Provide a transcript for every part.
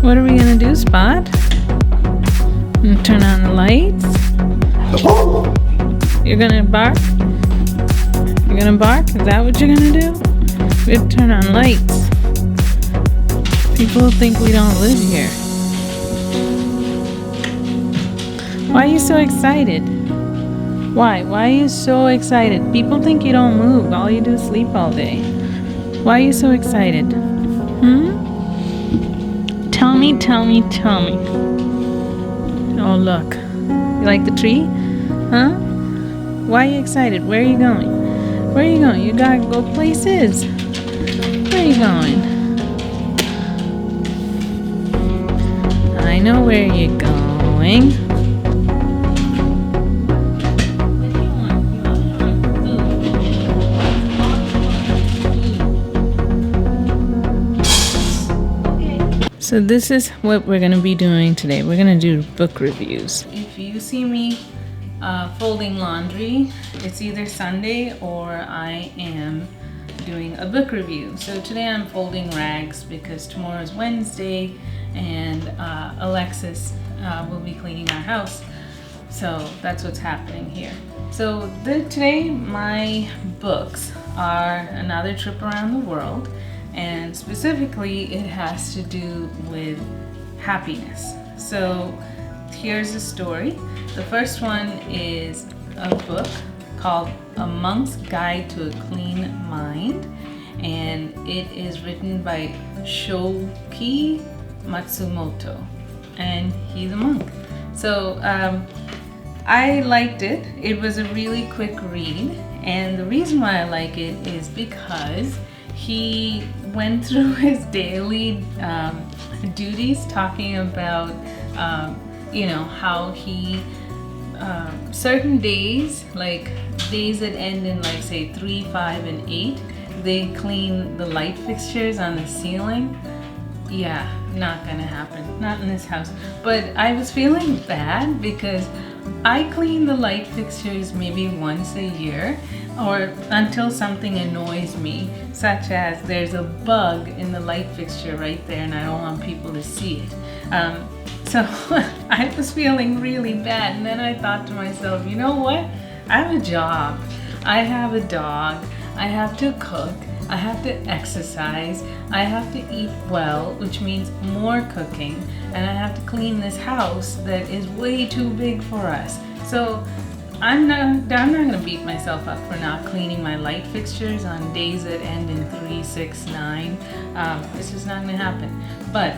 What are we gonna do, Spot? Turn on the lights? You're gonna bark? You're gonna bark? Is that what you're gonna do? We have to turn on lights. People think we don't live here. Why are you so excited? Why? Why are you so excited? People think you don't move. All you do is sleep all day. Why are you so excited? Tell me. Oh, look. You like the tree? Huh? Why are you excited? Where are you going? Where are you going? You gotta go places. Where are you going? I know where you're going. So this is what we're going to be doing today. We're going to do book reviews. If you see me folding laundry, it's either Sunday or I am doing a book review. So today I'm folding rags because tomorrow is Wednesday and Alexis will be cleaning our house. So that's what's happening here. So today my books are Another Trip Around the World. And specifically, it has to do with happiness. So here's the story. The first one is a book called A Monk's Guide to a Clean Mind. And it is written by Shoukei Matsumoto. And he's a monk. So I liked it. It was a really quick read. And the reason why I like it is because he went through his daily duties, talking about, how he, certain days, like days that end in like say 3, 5, and 8, they clean the light fixtures on the ceiling. Yeah, not gonna happen, not in this house. But I was feeling bad because I clean the light fixtures maybe once a year or until something annoys me, such as there's a bug in the light fixture right there and I don't want people to see it. So I was feeling really bad, and then I thought to myself, you know what? I have a job, I have a dog, I have to cook, I have to exercise, I have to eat well, which means more cooking, and I have to clean this house that is way too big for us. So I'm not gonna beat myself up for not cleaning my light fixtures on days that end in 3, 6, 9. It's just not gonna happen. But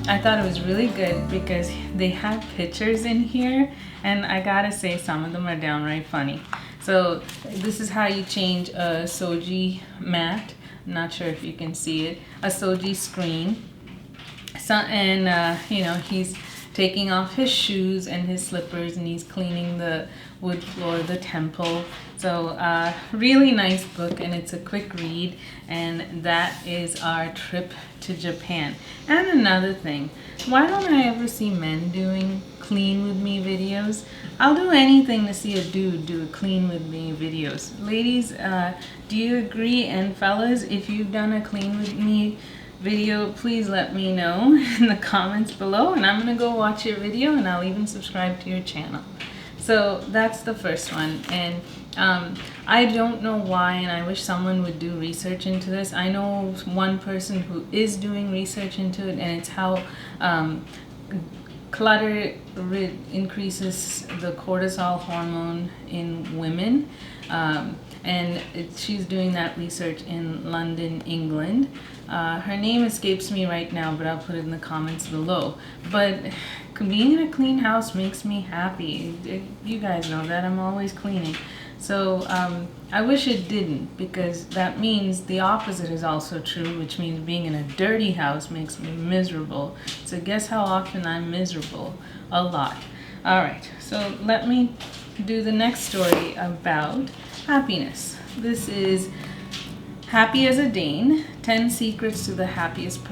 I thought it was really good because they have pictures in here, and I gotta say some of them are downright funny. So this is how you change a soji mat. I'm not sure if you can see it. A soji screen. So, and he's taking off his shoes and his slippers, and he's cleaning the wood floor, the temple. So really nice book, and it's a quick read, and that is our trip to Japan. And another thing, why don't I ever see men doing clean with me videos? I'll do anything to see a dude do clean with me videos. Ladies, do you agree? And fellas, if you've done a clean with me video, please let me know in the comments below, and I'm gonna go watch your video, and I'll even subscribe to your channel. So that's the first one, and I don't know why, and I wish someone would do research into this. I know one person who is doing research into it, and it's how clutter increases the cortisol hormone in women, and she's doing that research in London, England. Her name escapes me right now, but I'll put it in the comments below. But being in a clean house makes me happy. You guys know that, I'm always cleaning. So I wish it didn't, because that means the opposite is also true, which means being in a dirty house makes me miserable. So guess how often I'm miserable? A lot. All right, so let me do the next story about happiness. This is Happy as a Dane, 10 Secrets to the Happiest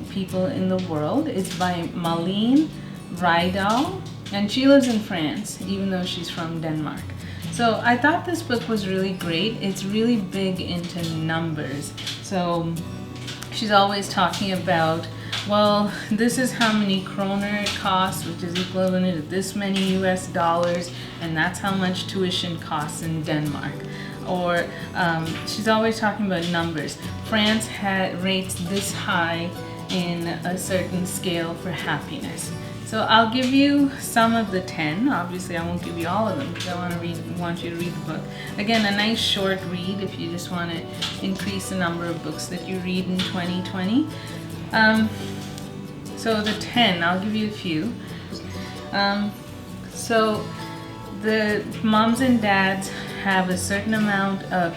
People in the World. It's by Malene, Rydhal, and she lives in France, even though she's from Denmark. So I thought this book was really great. It's really big into numbers. So she's always talking about well, this is how many kroner it costs, which is equivalent to this many US dollars, and that's how much tuition costs in Denmark. Or she's always talking about numbers. France rates this high in a certain scale for happiness. So I'll give you some of the 10. Obviously, I won't give you all of them because I want you to read the book. Again, a nice short read if you just want to increase the number of books that you read in 2020. So the 10, I'll give you a few. So the moms and dads have a certain amount of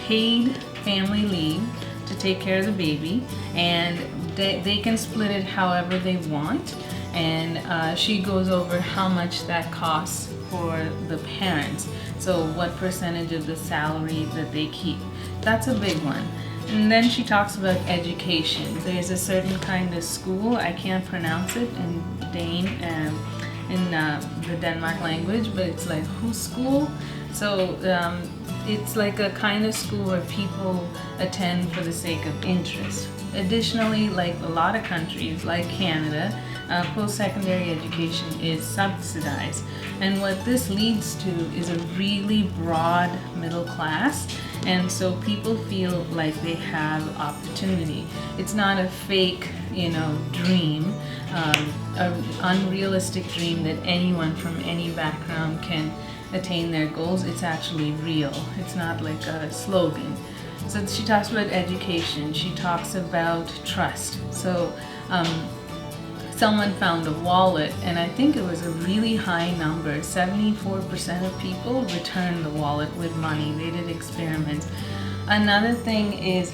paid family leave to take care of the baby, and they can split it however they want. And she goes over how much that costs for the parents. So what percentage of the salary that they keep. That's a big one. And then she talks about education. There's a certain kind of school, I can't pronounce it in Dane, in the Denmark language, but it's like school. So it's like a kind of school where people attend for the sake of interest. Additionally, like a lot of countries, like Canada, post-secondary education is subsidized. And what this leads to is a really broad middle class. And so people feel like they have opportunity. It's not a fake, dream, an unrealistic dream that anyone from any background can attain their goals. It's actually real. It's not like a slogan. So she talks about education. She talks about trust. So someone found a wallet, and I think it was a really high number. 74% of people returned the wallet with money. They did experiments. Another thing is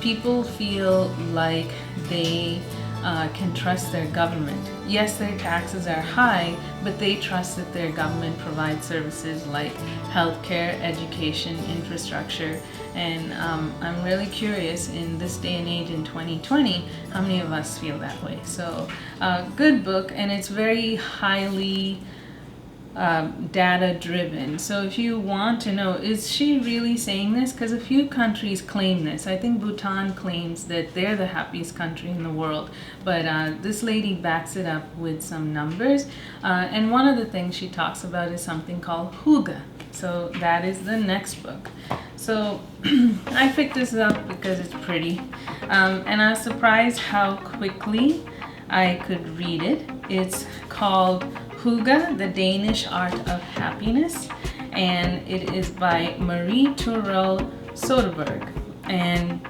people feel like they can trust their government. Yes, their taxes are high, but they trust that their government provides services like healthcare, education, infrastructure. And I'm really curious in this day and age in 2020, how many of us feel that way. So good book, and it's very highly data driven. So if you want to know, is she really saying this? Because a few countries claim this. I think Bhutan claims that they're the happiest country in the world, but this lady backs it up with some numbers. And one of the things she talks about is something called Hygge. So that is the next book. So I picked this up because it's pretty, and I was surprised how quickly I could read it. It's called Hygge, the Danish Art of Happiness, and it is by Tourell Soderburg. And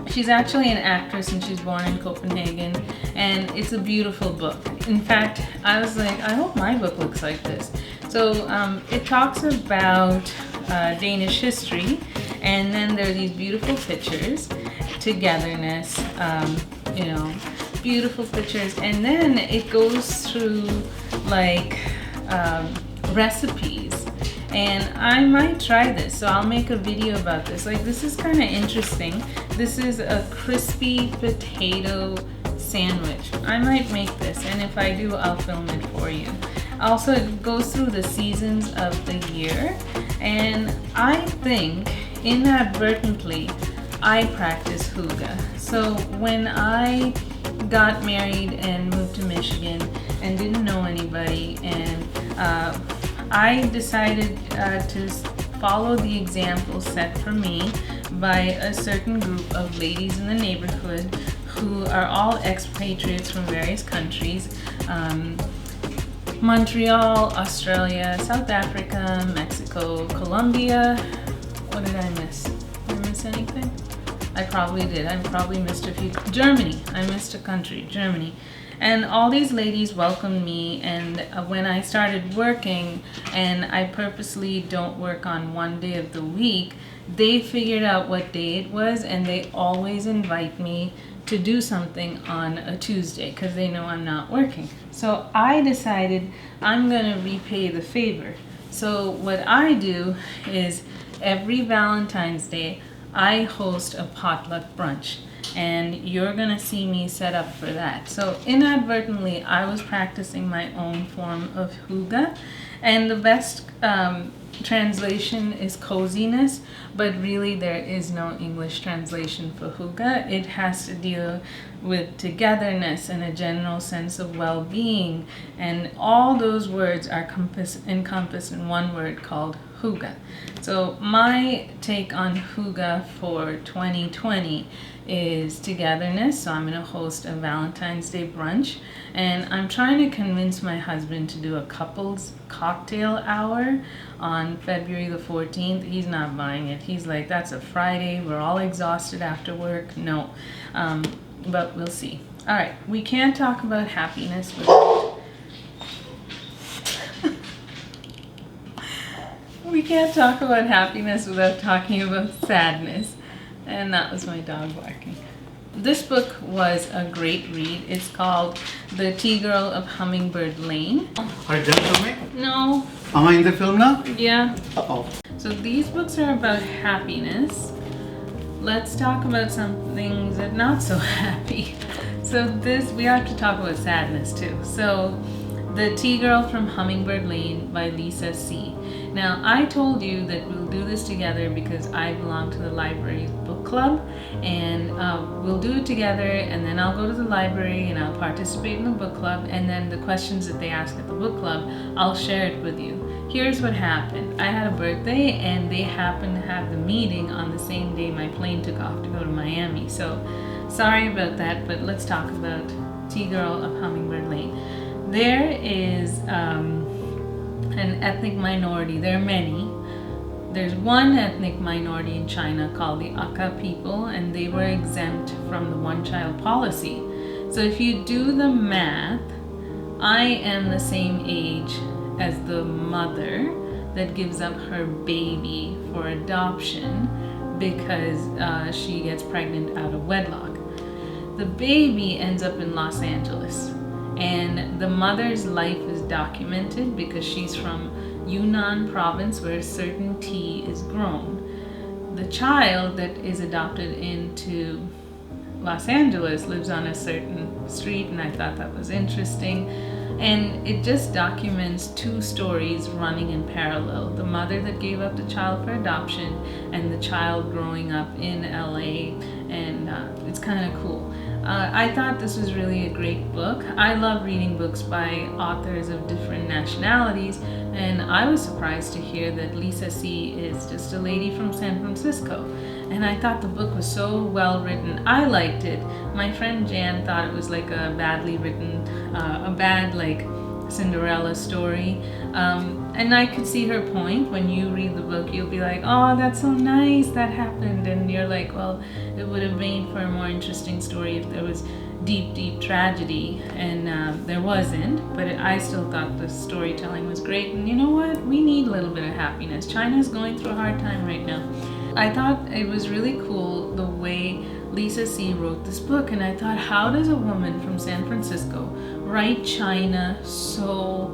she's actually an actress, and she's born in Copenhagen, and it's a beautiful book. In fact, I was like, I hope my book looks like this. So it talks about Danish history, and then there are these beautiful pictures, togetherness, beautiful pictures, and then it goes through like recipes. And I might try this, so I'll make a video about this. Like, this is kind of interesting. This is a crispy potato sandwich. I might make this, and if I do, I'll film it for you. Also, it goes through the seasons of the year, and I think inadvertently I practice Hygge. So when I got married and moved to Michigan and didn't know anybody, and I decided to follow the example set for me by a certain group of ladies in the neighborhood who are all expatriates from various countries. Montreal, Australia, South Africa, Mexico, Colombia. What did I miss? Did I miss anything? I probably did. I probably missed a few. Germany. I missed a country. Germany. And all these ladies welcomed me, and when I started working, and I purposely don't work on one day of the week, they figured out what day it was, and they always invite me to do something on a Tuesday because they know I'm not working. So I decided I'm going to repay the favor. So what I do is every Valentine's Day, I host a potluck brunch, and you're going to see me set up for that. So inadvertently, I was practicing my own form of Hygge, and the best translation is coziness, but really there is no English translation for Hygge. It has to deal with togetherness and a general sense of well-being, and all those words are encompassed in one word called Hygge. So my take on Hygge for 2020 is togetherness. So I'm going to host a Valentine's Day brunch, and I'm trying to convince my husband to do a couples cocktail hour on February the 14th. He's not buying it. He's like, that's a Friday, we're all exhausted after work. No. But we'll see. All right, we can't talk about happiness without we can't talk about happiness without talking about sadness. And that was my dog barking. This book was a great read. It's called The Tea Girl of Hummingbird Lane. Are you done filming? No. Am I in the film now? Yeah. Uh-oh. So these books are about happiness. Let's talk about some things that are not so happy. So we have to talk about sadness too. So The Tea Girl from Hummingbird Lane by Lisa C. Now, I told you that we'll do this together because I belong to the library's book club, and we'll do it together, and then I'll go to the library and I'll participate in the book club, and then the questions that they ask at the book club, I'll share it with you. Here's what happened. I had a birthday, and they happened to have the meeting on the same day my plane took off to go to Miami. So, sorry about that, but let's talk about Tea Girl of Hummingbird Lane. There is an ethnic minority. There are many. There's one ethnic minority in China called the Aka people, and they were exempt from the one-child policy. So if you do the math, I am the same age as the mother that gives up her baby for adoption because she gets pregnant out of wedlock. The baby ends up in Los Angeles, and the mother's life is documented because she's from Yunnan province where certain tea is grown. The child that is adopted into Los Angeles lives on a certain street, and I thought that was interesting. And it just documents two stories running in parallel. The mother that gave up the child for adoption and the child growing up in LA, and it's kind of cool. I thought this was really a great book. I love reading books by authors of different nationalities, and I was surprised to hear that Lisa C. is just a lady from San Francisco. And I thought the book was so well written. I liked it. My friend Jan thought it was like a badly written, a bad like Cinderella story. And I could see her point. When you read the book, you'll be like, oh, that's so nice, that happened. And you're like, well, it would have made for a more interesting story if there was deep, deep tragedy. And there wasn't, but I still thought the storytelling was great. And you know what? We need a little bit of happiness. China's going through a hard time right now. I thought it was really cool the way Lisa C. wrote this book, and I thought, how does a woman from San Francisco write China so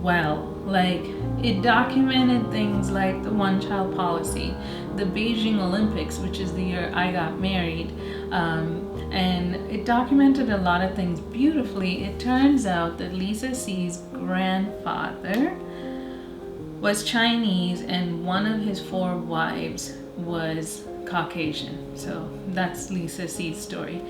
well? Like, it documented things like the one-child policy, the Beijing Olympics, which is the year I got married, and it documented a lot of things beautifully. It turns out that Lisa C.'s grandfather was Chinese, and one of his 4 wives was Caucasian. So that's Lisa C.'s story.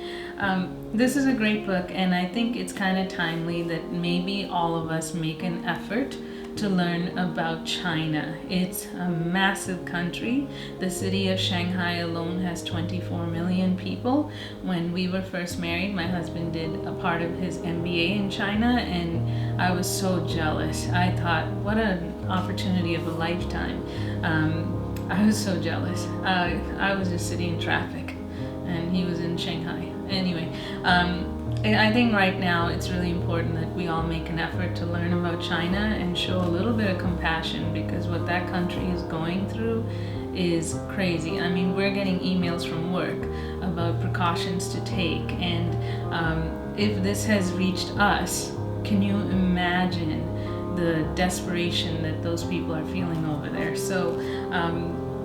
This is a great book, and I think it's kind of timely that maybe all of us make an effort to learn about China. It's a massive country. The city of Shanghai alone has 24 million people. When we were first married, my husband did a part of his MBA in China, and I was so jealous. I thought, what an opportunity of a lifetime. I was so jealous. I was just sitting in traffic, and he was in Shanghai. Anyway, I think right now it's really important that we all make an effort to learn about China and show a little bit of compassion, because what that country is going through is crazy. I mean, we're getting emails from work about precautions to take, and if this has reached us, can you imagine the desperation that those people are feeling over there? So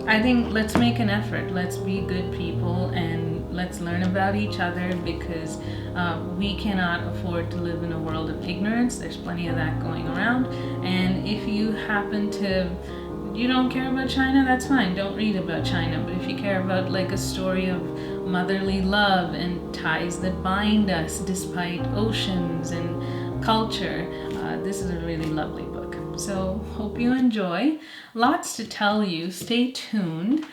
I think let's make an effort. Let's be good people, and let's learn about each other, because we cannot afford to live in a world of ignorance. There's plenty of that going around. And if you happen to you don't care about China, that's fine. Don't read about China. But if you care about like a story of motherly love and ties that bind us despite oceans and culture, this is a really lovely book. So hope you enjoy. Lots to tell you. Stay tuned.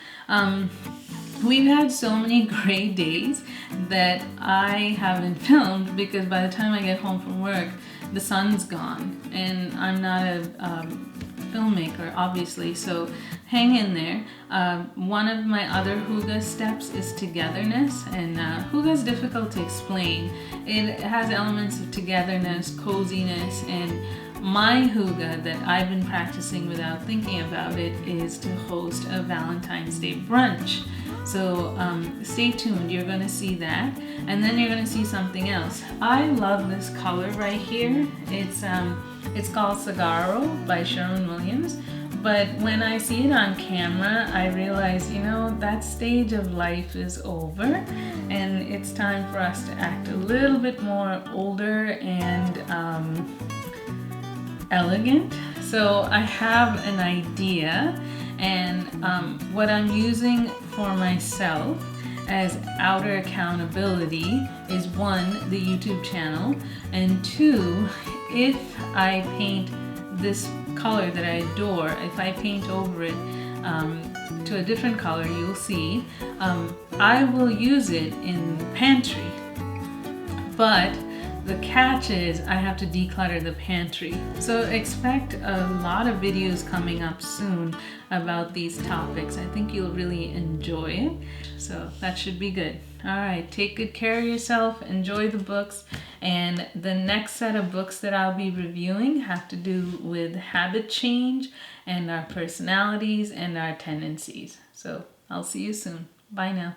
We've had so many great days that I haven't filmed because by the time I get home from work, the sun's gone, and I'm not a filmmaker, obviously, so hang in there. One of my other Hygge steps is togetherness, and Hygge is difficult to explain. It has elements of togetherness, coziness, and my Hygge that I've been practicing without thinking about it is to host a Valentine's Day brunch. So stay tuned, you're going to see that, and then you're going to see something else. I love this color right here. It's called Sagaro by Sherwin-Williams, but when I see it on camera, I realize, you know, that stage of life is over, and it's time for us to act a little bit more older and elegant. So I have an idea, and what I'm using for myself as outer accountability is 1, the YouTube channel, and 2, if I paint this color that I adore, if I paint over it to a different color, you'll see, I will use it in the pantry. But the catch is I have to declutter the pantry. So expect a lot of videos coming up soon about these topics. I think you'll really enjoy it. So that should be good. All right, take good care of yourself, enjoy the books, and the next set of books that I'll be reviewing have to do with habit change and our personalities and our tendencies. So I'll see you soon. Bye now.